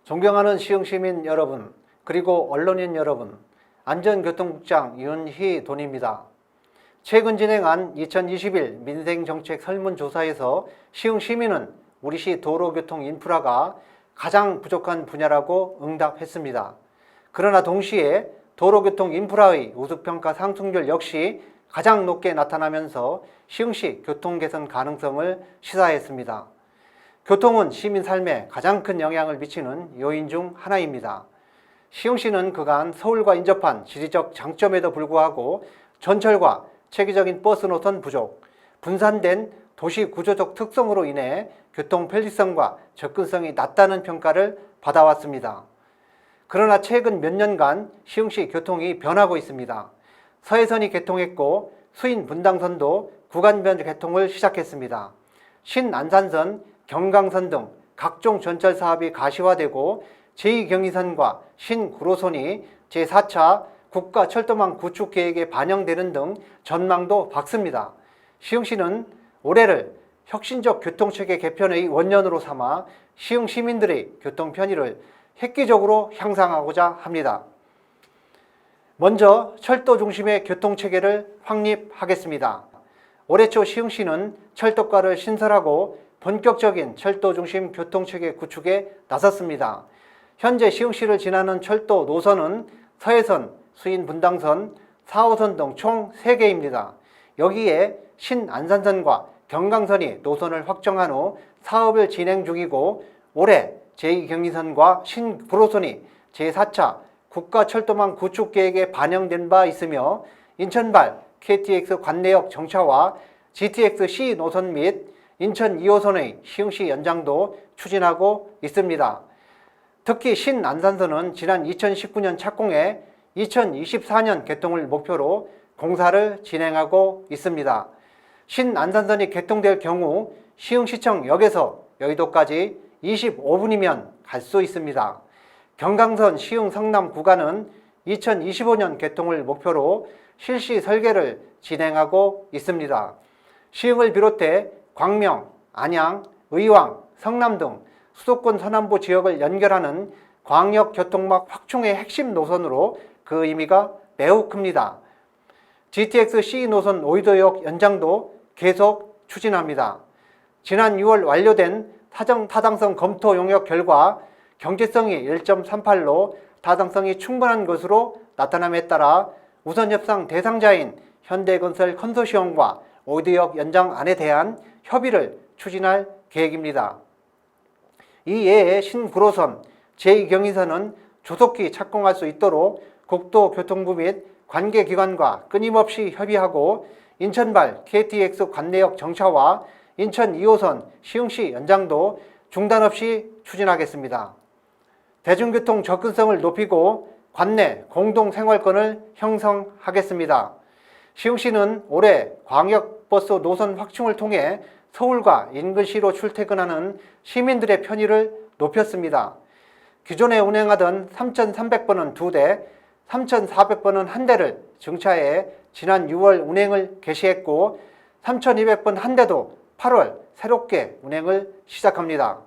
존경하는 시흥시민 여러분, 그리고 언론인 여러분, 안전교통국장 윤희돈입니다. 최근 진행한 2021 민생정책 설문조사에서 시흥시민은 우리시 도로교통 인프라가 가장 부족한 분야라고 응답했습니다. 그러나 동시에 도로교통 인프라의 우수평가 상승률 역시 가장 높게 나타나면서 시흥시 교통 개선 가능성을 시사했습니다. 교통은 시민 삶에 가장 큰 영향을 미치는 요인 중 하나입니다. 시흥시는 그간 서울과 인접한 지리적 장점에도 불구하고 전철과 체계적인 버스 노선 부족, 분산된 도시 구조적 특성으로 인해 교통 편리성과 접근성이 낮다는 평가를 받아왔습니다. 그러나 최근 몇 년간 시흥시 교통이 변하고 있습니다. 서해선이 개통했고 수인 분당선도 구간별 개통을 시작했습니다. 신안산선, 경강선 등 각종 전철 사업이 가시화되고 제2경의선과 신구로선이 제4차 국가철도망 구축 계획에 반영되는 등 전망도 밝습니다. 시흥시는 올해를 혁신적 교통체계 개편의 원년으로 삼아 시흥 시민들의 교통 편의를 획기적으로 향상하고자 합니다. 먼저 철도 중심의 교통체계를 확립하겠습니다. 올해 초 시흥시는 철도과를 신설하고 본격적인 철도 중심 교통체계 구축에 나섰습니다. 현재 시흥시를 지나는 철도 노선은 서해선, 수인 분당선, 4호선 등 총 3개입니다. 여기에 신안산선과 경강선이 노선을 확정한 후 사업을 진행 중이고 올해 제2경의선과 신구로선이 제4차 국가철도망 구축 계획에 반영된 바 있으며 인천발 KTX 관내역 정차와 GTX-C 노선 및 인천 2호선의 시흥시 연장도 추진하고 있습니다. 특히 신안산선은 지난 2019년 착공해 2024년 개통을 목표로 공사를 진행하고 있습니다. 신안산선이 개통될 경우 시흥시청역에서 여의도까지 25분이면 갈 수 있습니다. 경강선 시흥 성남 구간은 2025년 개통을 목표로 실시 설계를 진행하고 있습니다. 시흥을 비롯해 광명, 안양, 의왕, 성남 등 수도권 서남부 지역을 연결하는 광역교통망 확충의 핵심 노선으로 그 의미가 매우 큽니다. GTX-C 노선 오이도역 연장도 계속 추진합니다. 지난 6월 완료된 사정 타당성 검토 용역 결과 경제성이 1.38로 타당성이 충분한 것으로 나타남에 따라 우선 협상 대상자인 현대건설 컨소시엄과 오이도역 연장안에 대한 협의를 추진할 계획입니다. 이외에 신구로선, 제2경의선은 조속히 착공할 수 있도록 국토교통부 및 관계기관과 끊임없이 협의하고 인천발 KTX 관내역 정차와 인천 2호선 시흥시 연장도 중단 없이 추진하겠습니다. 대중교통 접근성을 높이고 관내 공동생활권을 형성하겠습니다. 시흥시는 올해 광역버스 노선 확충을 통해 서울과 인근시로 출퇴근하는 시민들의 편의를 높였습니다. 기존에 운행하던 3,300번은 2대, 3,400번은 1대를 증차해 지난 6월 운행을 개시했고 3,200번 1대도 8월 새롭게 운행을 시작합니다.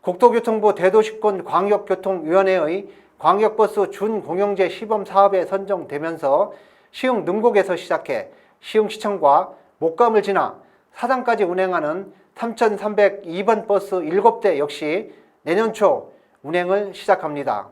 국토교통부 대도시권 광역교통위원회의 광역버스 준공영제 시범사업에 선정되면서 시흥 능곡에서 시작해 시흥시청과 목감을 지나 사당까지 운행하는 3,302번 버스 7대 역시 내년 초 운행을 시작합니다.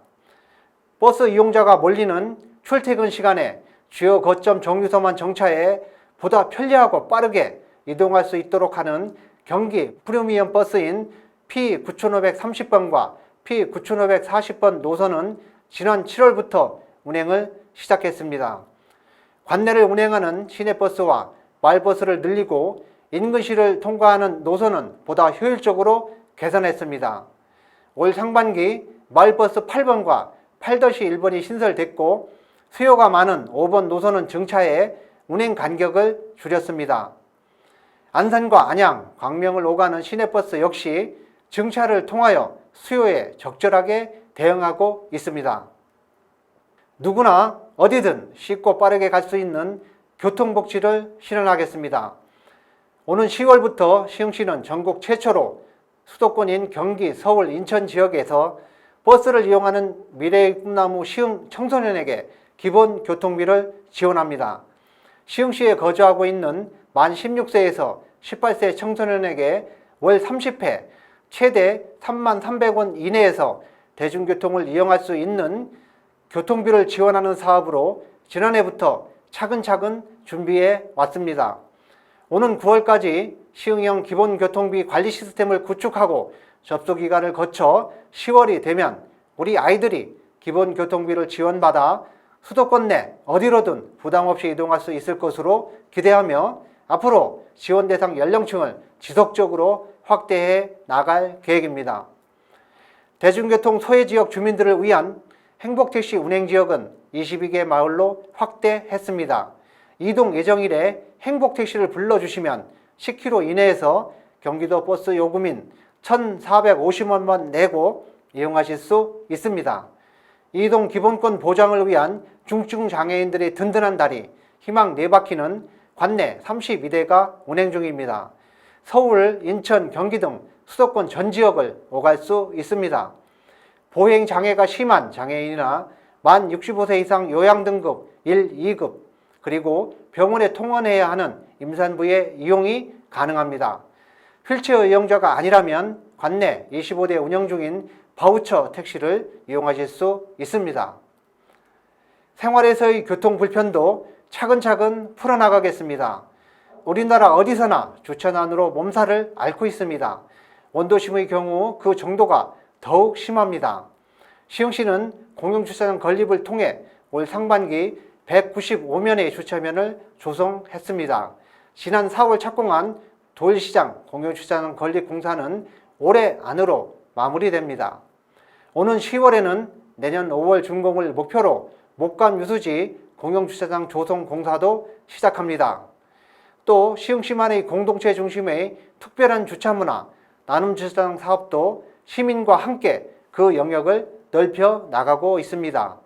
버스 이용자가 몰리는 출퇴근 시간에 주요 거점 정류소만 정차해 보다 편리하고 빠르게 이동할 수 있도록 하는 경기 프리미엄 버스인 P9530번과 P9540번 노선은 지난 7월부터 운행을 시작했습니다. 관내를 운행하는 시내버스와 마을버스를 늘리고 인근시를 통과하는 노선은 보다 효율적으로 개선했습니다. 올 상반기 마을버스 8번과 8-1번이 신설됐고 수요가 많은 5번 노선은 증차해 운행 간격을 줄였습니다. 안산과 안양, 광명을 오가는 시내버스 역시 증차를 통하여 수요에 적절하게 대응하고 있습니다. 누구나 어디든 쉽고 빠르게 갈 수 있는 교통복지를 실현하겠습니다. 오는 10월부터 시흥시는 전국 최초로 수도권인 경기, 서울, 인천 지역에서 버스를 이용하는 미래의 꿈나무 시흥 청소년에게 기본 교통비를 지원합니다. 시흥시에 거주하고 있는 만 16세에서 18세 청소년에게 월 30회 최대 33,300원 이내에서 대중교통을 이용할 수 있는 교통비를 지원하는 사업으로 지난해부터 차근차근 준비해 왔습니다. 오는 9월까지 시흥형 기본교통비 관리 시스템을 구축하고 접수기간을 거쳐 10월이 되면 우리 아이들이 기본교통비를 지원받아 수도권 내 어디로든 부담 없이 이동할 수 있을 것으로 기대하며 앞으로 지원 대상 연령층을 지속적으로 확대해 나갈 계획입니다. 대중교통 소외지역 주민들을 위한 행복택시 운행지역은 22개 마을로 확대했습니다. 이동 예정일에 행복택시를 불러주시면 10km 이내에서 경기도 버스 요금인 1,450원만 내고 이용하실 수 있습니다. 이동 기본권 보장을 위한 중증장애인들의 든든한 다리 희망 4바퀴는 관내 32대가 운행 중입니다. 서울, 인천, 경기 등 수도권 전 지역을 오갈 수 있습니다. 보행장애가 심한 장애인이나 만 65세 이상 요양등급 1, 2급 그리고 병원에 통원해야 하는 임산부의 이용이 가능합니다. 휠체어 이용자가 아니라면 관내 25대 운영 중인 바우처 택시를 이용하실 수 있습니다. 생활에서의 교통 불편도 차근차근 풀어나가겠습니다. 우리나라 어디서나 주차난으로 몸살을 앓고 있습니다. 원도심의 경우 그 정도가 더욱 심합니다. 시흥시는 공영주차장 건립을 통해 올 상반기 195면의 주차면을 조성했습니다. 지난 4월 착공한 도일시장 공영주차장 건립 공사는 올해 안으로 마무리됩니다. 오는 10월에는 내년 5월 준공을 목표로 목감 유수지 공영주차장 조성 공사도 시작합니다. 또 시흥시만의 공동체 중심의 특별한 주차문화 나눔주차장 사업도 시민과 함께 그 영역을 넓혀 나가고 있습니다.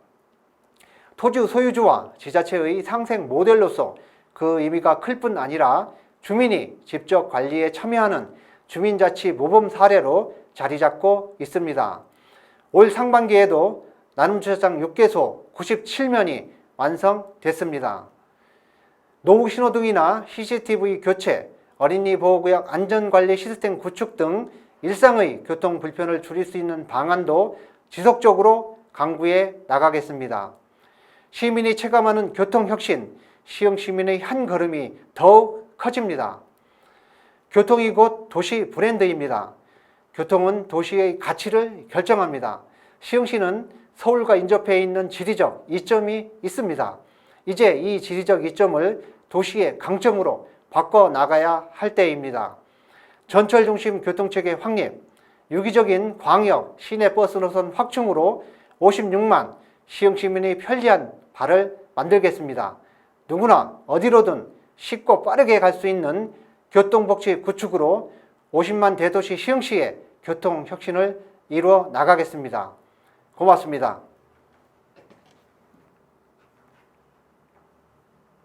토지 소유주와 지자체의 상생 모델로서 그 의미가 클 뿐 아니라 주민이 직접 관리에 참여하는 주민자치 모범 사례로 자리 잡고 있습니다. 올 상반기에도 나눔주차장 6개소 97면이 완성됐습니다. 노후 신호등이나 CCTV 교체, 어린이 보호구역 안전관리 시스템 구축 등 일상의 교통 불편을 줄일 수 있는 방안도 지속적으로 강구해 나가겠습니다. 시민이 체감하는 교통혁신, 시흥 시민의 한 걸음이 더욱 커집니다. 교통이 곧 도시 브랜드입니다. 교통은 도시의 가치를 결정합니다. 시흥시는 서울과 인접해 있는 지리적 이점이 있습니다. 이제 이 지리적 이점을 도시의 강점으로 바꿔나가야 할 때입니다. 전철 중심 교통체계 확립, 유기적인 광역, 시내버스 노선 확충으로 56만 시흥 시민의 편리한 발을 만들겠습니다. 누구나 어디로든 쉽고 빠르게 갈 수 있는 교통복지 구축으로 50만 대도시 시흥시의 교통혁신을 이루어 나가겠습니다. 고맙습니다.